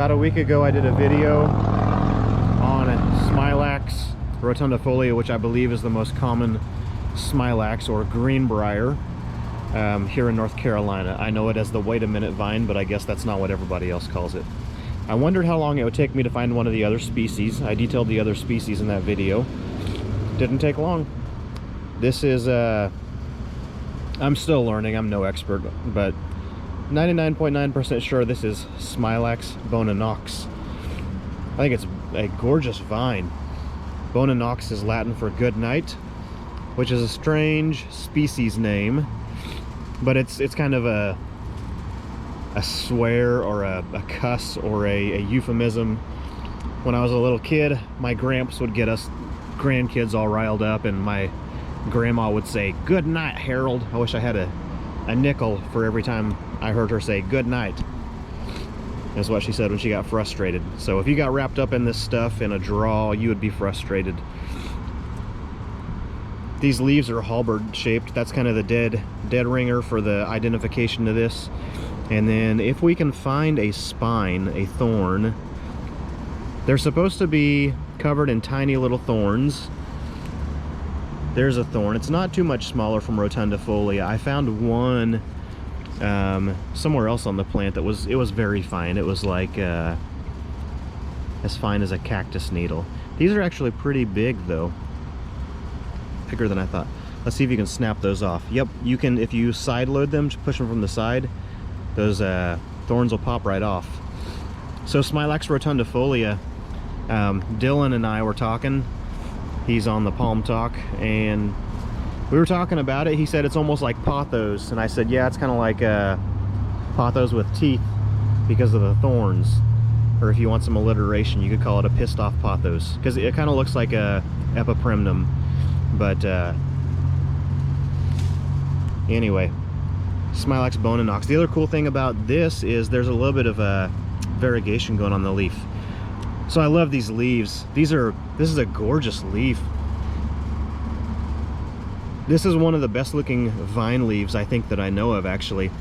About a week ago I did a video on Smilax rotundifolia, which I believe is the most common Smilax or greenbrier here in North Carolina. I know it as the wait a minute vine, but I guess that's not what everybody else calls it. I wondered how long it would take me to find one of the other species. I detailed the other species in that video. Didn't take long. This is I'm still learning, I'm no expert, but 99.9% sure this is Smilax bona-nox. I think it's a gorgeous vine. Bona-nox is Latin for Goodnight, which is a strange species name, but it's kind of a swear or a cuss or a euphemism. When I was a little kid, my gramps would get us grandkids all riled up, and my grandma would say, "Good night, Harold." I wish I had a nickel for every time I heard her say "good night." That's what she said when she got frustrated. So if you got wrapped up in this stuff in a draw, you would be frustrated. These leaves are halberd shaped. That's kind of the dead ringer for the identification to this. And then if we can find a spine, a thorn, they're supposed to be covered in tiny little thorns. There's a thorn. It's not too much smaller from rotundifolia. I found one somewhere else on the plant that was very fine. It was like as fine as a cactus needle. These are actually pretty big though, bigger than I thought. Let's see if you can snap those off. Yep, you can. If you side load them, just push them from the side, those thorns will pop right off. So Smilax rotundifolia, Dylan and I were talking. He's on the Palm Talk, and we were talking about it. He said it's almost like pothos, and I said, yeah, it's kind of like pothos with teeth because of the thorns. Or if you want some alliteration, you could call it a pissed off pothos, because it kind of looks like a epipremnum. But anyway, Smilax bona-nox. The other cool thing about this is there's a little bit of variegation going on the leaf. So I love these leaves. This is a gorgeous leaf. This is one of the best looking vine leaves I think that I know of, actually.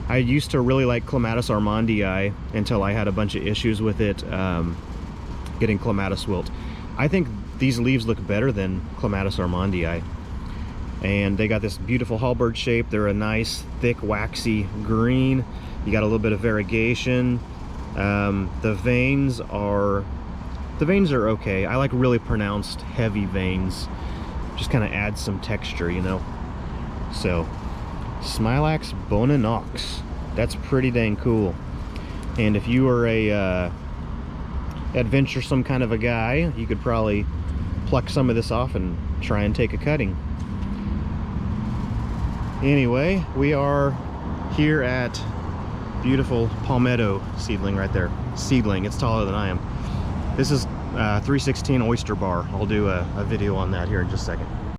I used to really like Clematis armandii until I had a bunch of issues with it getting clematis wilt. I think these leaves look better than Clematis armandii. And they got this beautiful halberd shape. They're a nice, thick, waxy green. You got a little bit of variegation. The veins are okay. I like really pronounced, heavy veins. Just kind of adds some texture, you know. So, Smilax bona-nox. That's pretty dang cool. And if you are a adventuresome kind of a guy, you could probably pluck some of this off and try and take a cutting. Anyway, we are here at beautiful palmetto seedling right there. Seedling, it's taller than I am. This is 316 oyster bar. I'll do a video on that here in just a second.